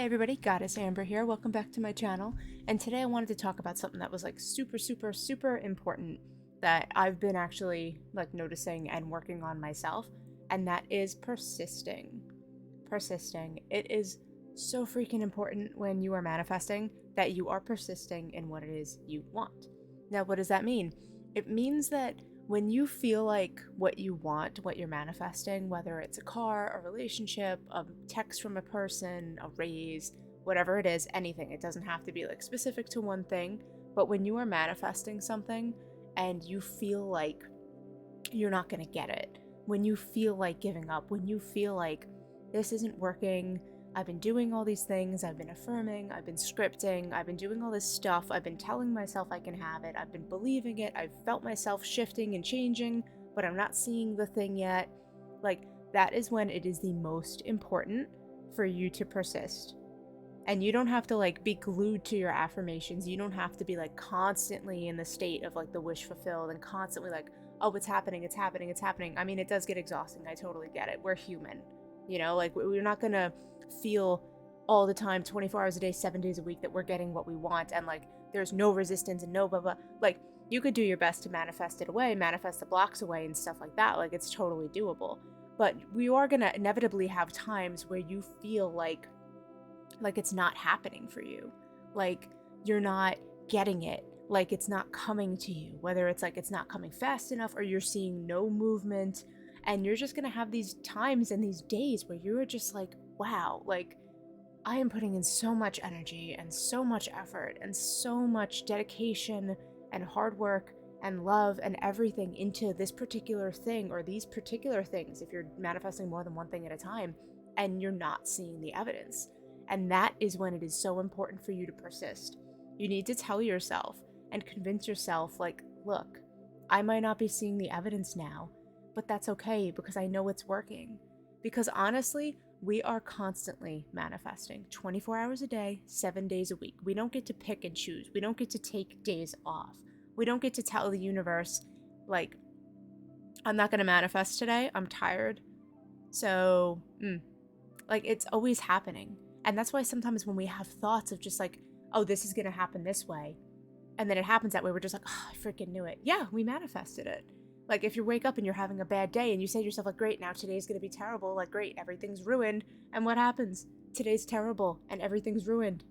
Hey everybody, Goddess Amber here. Welcome back to my channel. And today I wanted to talk about something that was like super important that I've been actually like noticing and working on myself, and that is persisting. Persisting. It is so freaking important when you are manifesting that you are persisting in what it is you want. Now, what does that mean? It means that when you feel like what you want, what you're manifesting, whether it's a car, a relationship, a text from a person, a raise, whatever it is, anything, it doesn't have to be like specific to one thing, but when you are manifesting something and you feel like you're not going to get it, when you feel like giving up, when you feel like this isn't working, I've been doing all these things, I've been affirming, I've been scripting, I've been doing all this stuff, I've been telling myself I can have it, I've been believing it, I've felt myself shifting and changing, but I'm not seeing the thing yet. Like, that is when it is the most important for you to persist. And you don't have to like be glued to your affirmations. You don't have to be like constantly in the state of like the wish fulfilled and constantly like, oh, it's happening, it's happening, it's happening. I mean, it does get exhausting. I totally get it. We're human. Like we're not gonna feel all the time, 24 hours a day, 7 days a week, that we're getting what we want and like there's no resistance and no blah blah. Like, you could do your best to manifest it away, manifest the blocks away and stuff like that. Like, it's totally doable. But we are gonna inevitably have times where you feel like it's not happening for you, like you're not getting it, like it's not coming to you, whether it's like it's not coming fast enough or you're seeing no movement. And you're just gonna have these times and these days where you're just like, wow, like I am putting in so much energy and so much effort and so much dedication and hard work and love and everything into this particular thing or these particular things, if you're manifesting more than one thing at a time, and you're not seeing the evidence. And that is when it is so important for you to persist. You need to tell yourself and convince yourself, like, look, I might not be seeing the evidence now, but that's okay because I know it's working. Because honestly, we are constantly manifesting 24 hours a day, 7 days a week. We don't get to pick and choose. We don't get to take days off. We don't get to tell the universe, like, I'm not going to manifest today. I'm tired. So, like, it's always happening. And that's why sometimes when we have thoughts of just like, oh, this is going to happen this way, and then it happens that way, we're just like, oh, I freaking knew it. Yeah, we manifested it. Like, if you wake up and you're having a bad day and you say to yourself, like, great, now today's going to be terrible. Like, great, everything's ruined. And what happens? Today's terrible and everything's ruined.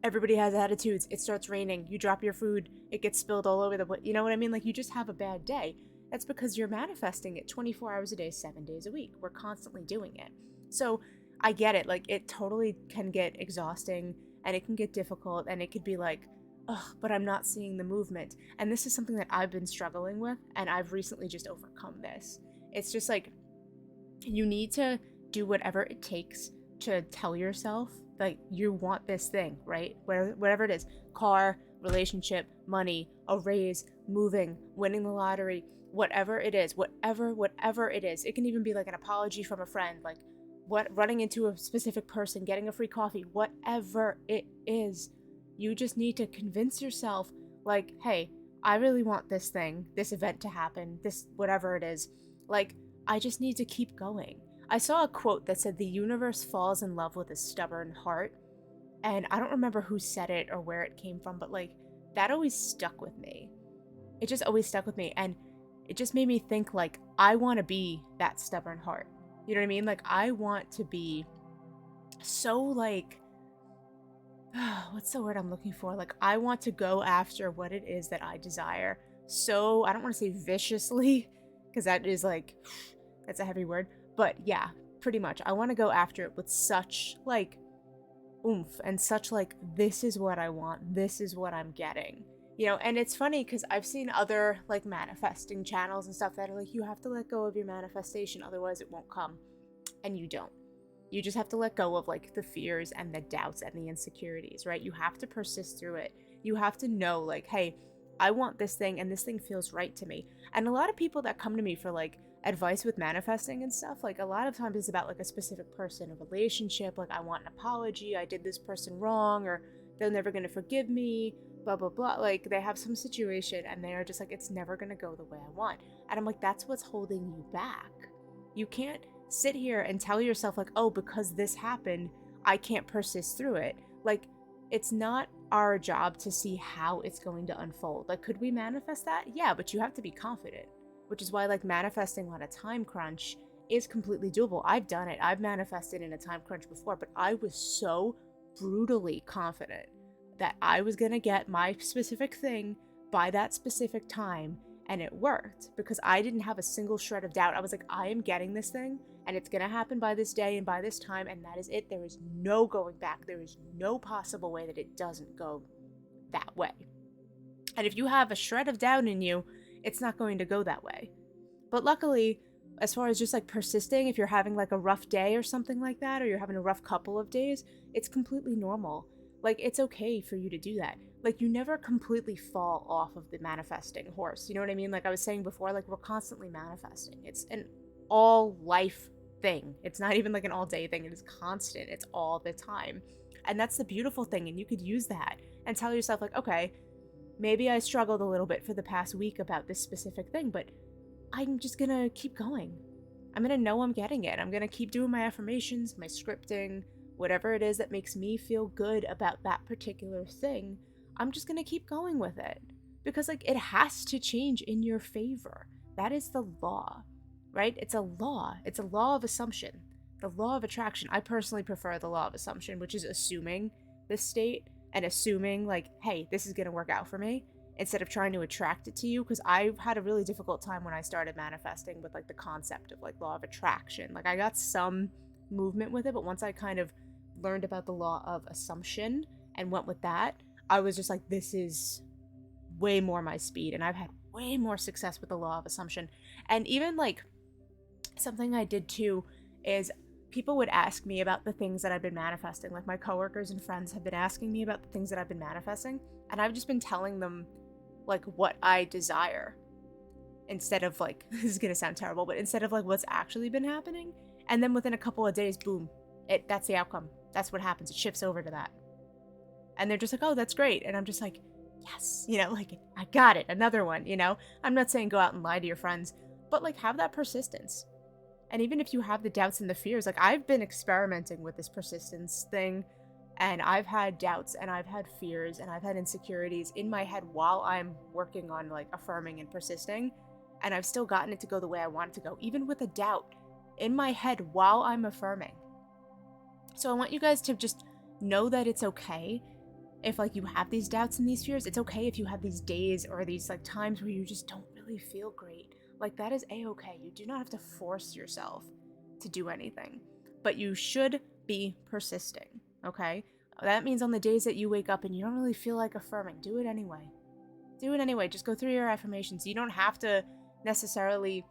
Everybody has attitudes. It starts raining. You drop your food. It gets spilled all over the place. You know what I mean? Like, you just have a bad day. That's because you're manifesting it 24 hours a day, 7 days a week. We're constantly doing it. So I get it. Like, it totally can get exhausting and it can get difficult and it could be like, oh, but I'm not seeing the movement. And this is something that I've been struggling with, and I've recently just overcome this. It's just like, you need to do whatever it takes to tell yourself like you want this thing, right? Whatever it is, car, relationship, money, a raise, moving, winning the lottery, whatever it is, whatever it is. It can even be like an apology from a friend, like running into a specific person, getting a free coffee, whatever it is. You just need to convince yourself, like, hey, I really want this thing, this event to happen, this whatever it is. Like, I just need to keep going. I saw a quote that said the universe falls in love with a stubborn heart. And I don't remember who said it or where it came from, but like, that always stuck with me. It just always stuck with me. And it just made me think, like, I want to be that stubborn heart. You know what I mean? Like, I want to be so like, what's the word I'm looking for? Like, I want to go after what it is that I desire. So, I don't want to say viciously, because that is like, that's a heavy word. But yeah, pretty much. I want to go after it with such like oomph and such like, this is what I want. This is what I'm getting. And it's funny because I've seen other like manifesting channels and stuff that are like, you have to let go of your manifestation, otherwise it won't come. And you don't. You just have to let go of like the fears and the doubts and the insecurities, right? You have to persist through it. You have to know, like, hey, I want this thing and this thing feels right to me. And a lot of people that come to me for like advice with manifesting and stuff, like a lot of times it's about like a specific person, a relationship, like I want an apology, I did this person wrong, or they're never going to forgive me, blah blah blah. Like, they have some situation and they are just like, it's never going to go the way I want. And I'm like, that's what's holding you back. You can't sit here and tell yourself like, oh, because this happened, I can't persist through it. Like, it's not our job to see how it's going to unfold. Like, could we manifest that? Yeah, but you have to be confident, which is why, like, manifesting on a time crunch is completely doable. I've done it. I've manifested in a time crunch before, but I was so brutally confident that I was going to get my specific thing by that specific time, and it worked because I didn't have a single shred of doubt. I was like, I am getting this thing, and it's going to happen by this day and by this time, and that is it. There is no going back. There is no possible way that it doesn't go that way. And if you have a shred of doubt in you, it's not going to go that way. But luckily, as far as just like persisting, if you're having like a rough day or something like that, or you're having a rough couple of days, it's completely normal. Like, it's okay for you to do that. Like, you never completely fall off of the manifesting horse. You know what I mean? Like I was saying before, like, we're constantly manifesting. It's an all life thing. It's not even like an all day thing. It is constant. It's all the time. And that's the beautiful thing. And you could use that and tell yourself, like, okay, maybe I struggled a little bit for the past week about this specific thing, but I'm just gonna keep going. I'm gonna know I'm getting it. I'm gonna keep doing my affirmations, my scripting, whatever it is that makes me feel good about that particular thing. I'm just gonna keep going with it. Because, like, it has to change in your favor. That is the law, right? It's a law. It's a law of assumption. The law of attraction. I personally prefer the law of assumption, which is assuming this state and assuming, like, hey, this is gonna work out for me, instead of trying to attract it to you. Because I've had a really difficult time when I started manifesting with like the concept of like law of attraction. Like, I got some movement with it, but once I kind of learned about the law of assumption and went with that, I was just like, this is way more my speed. And I've had way more success with the law of assumption. And even like something I did too is people would ask me about the things that I've been manifesting. Like, my coworkers and friends have been asking me about the things that I've been manifesting, and I've just been telling them like what I desire, instead of like, this is gonna sound terrible, but instead of like what's actually been happening. And then within a couple of days, boom, that's the outcome. That's what happens. It shifts over to that. And they're just like, oh, that's great. And I'm just like, yes, like, I got it. Another one, I'm not saying go out and lie to your friends, but like, have that persistence. And even if you have the doubts and the fears, like, I've been experimenting with this persistence thing, and I've had doubts and I've had fears and I've had insecurities in my head while I'm working on like affirming and persisting. And I've still gotten it to go the way I want it to go, even with a doubt in my head while I'm affirming. So I want you guys to just know that it's okay if like you have these doubts and these fears. It's okay if you have these days or these like times where you just don't really feel great. Like, that is a-okay. You do not have to force yourself to do anything, but you should be persisting. Okay? That means on the days that you wake up and you don't really feel like affirming, do it anyway. Do it anyway. Just go through your affirmations. You don't have to necessarily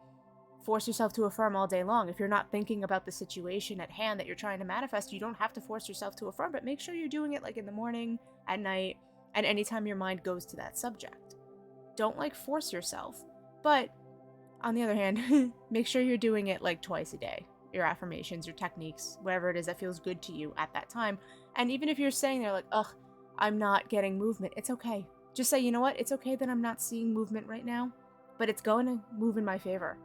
force yourself to affirm all day long. If you're not thinking about the situation at hand that you're trying to manifest, you don't have to force yourself to affirm, but make sure you're doing it like in the morning, at night, and anytime your mind goes to that subject. Don't like force yourself. But on the other hand, make sure you're doing it like twice a day. Your affirmations, your techniques, whatever it is that feels good to you at that time. And even if you're saying there like, ugh, I'm not getting movement, it's okay. Just say, you know what? It's okay that I'm not seeing movement right now, but it's going to move in my favor.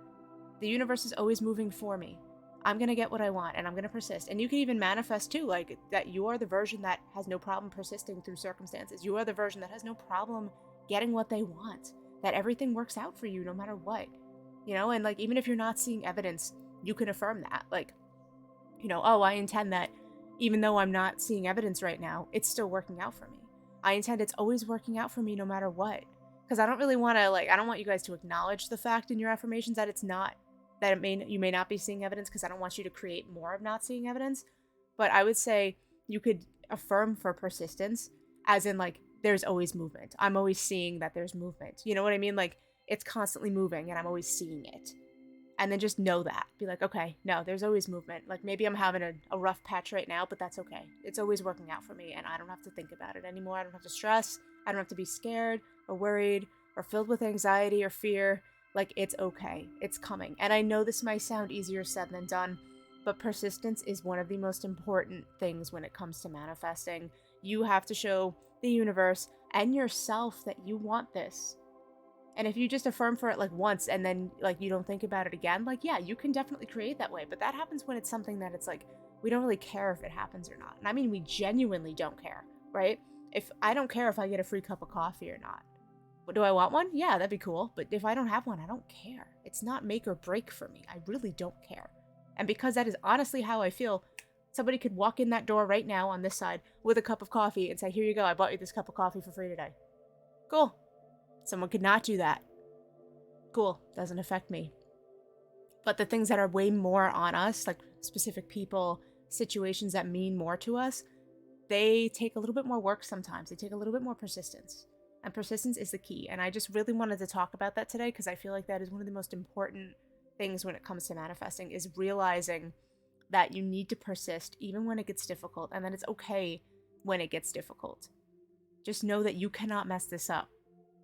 The universe is always moving for me. I'm going to get what I want, and I'm going to persist. And you can even manifest too, like that you are the version that has no problem persisting through circumstances. You are the version that has no problem getting what they want, that everything works out for you no matter what. And like, even if you're not seeing evidence, you can affirm that. Like, oh, I intend that even though I'm not seeing evidence right now, it's still working out for me. I intend it's always working out for me no matter what. Because I don't really want to, like, I don't want you guys to acknowledge the fact in your affirmations that it's not, that you may not be seeing evidence, because I don't want you to create more of not seeing evidence. But I would say you could affirm for persistence, as in, like, there's always movement. I'm always seeing that there's movement. You know what I mean? Like, it's constantly moving and I'm always seeing it. And then just know that. Be like, okay, no, there's always movement. Like, maybe I'm having a rough patch right now, but that's okay. It's always working out for me, and I don't have to think about it anymore. I don't have to stress. I don't have to be scared or worried or filled with anxiety or fear. Like, it's okay. It's coming. And I know this might sound easier said than done, but persistence is one of the most important things when it comes to manifesting. You have to show the universe and yourself that you want this. And if you just affirm for it like once and then like you don't think about it again, like, yeah, you can definitely create that way. But that happens when it's something that it's like we don't really care if it happens or not. And I mean, we genuinely don't care, right? If I don't care if I get a free cup of coffee or not. Do I want one? Yeah, that'd be cool. But if I don't have one, I don't care. It's not make or break for me. I really don't care. And because that is honestly how I feel, somebody could walk in that door right now on this side with a cup of coffee and say, here you go, I bought you this cup of coffee for free today. Cool. Someone could not do that. Cool. Doesn't affect me. But the things that are way more on us, like specific people, situations that mean more to us, they take a little bit more work sometimes. They take a little bit more persistence. And persistence is the key. And I just really wanted to talk about that today because I feel like that is one of the most important things when it comes to manifesting, is realizing that you need to persist even when it gets difficult, and that it's okay when it gets difficult. Just know that you cannot mess this up.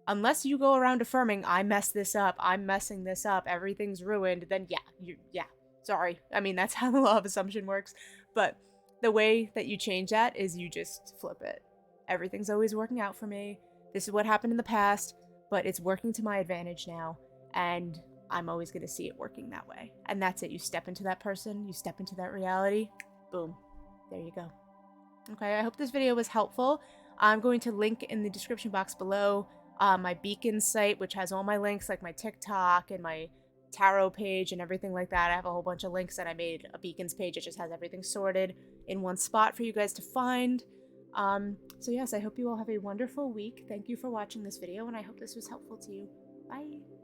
Unless you go around affirming, I messed this up, I'm messing this up, everything's ruined, then yeah, sorry. I mean, that's how the law of assumption works. But the way that you change that is you just flip it. Everything's always working out for me. This is what happened in the past, but it's working to my advantage now, and I'm always going to see it working that way. And that's it. You step into that person, you step into that reality, boom, there you go. Okay, I hope this video was helpful. I'm going to link in the description box below my Beacon site, which has all my links, like my TikTok and my tarot page and everything like that. I have a whole bunch of links, and I made a Beacons page that just has everything sorted in one spot for you guys to find. So yes, I hope you all have a wonderful week. Thank you for watching this video, and I hope this was helpful to you. Bye!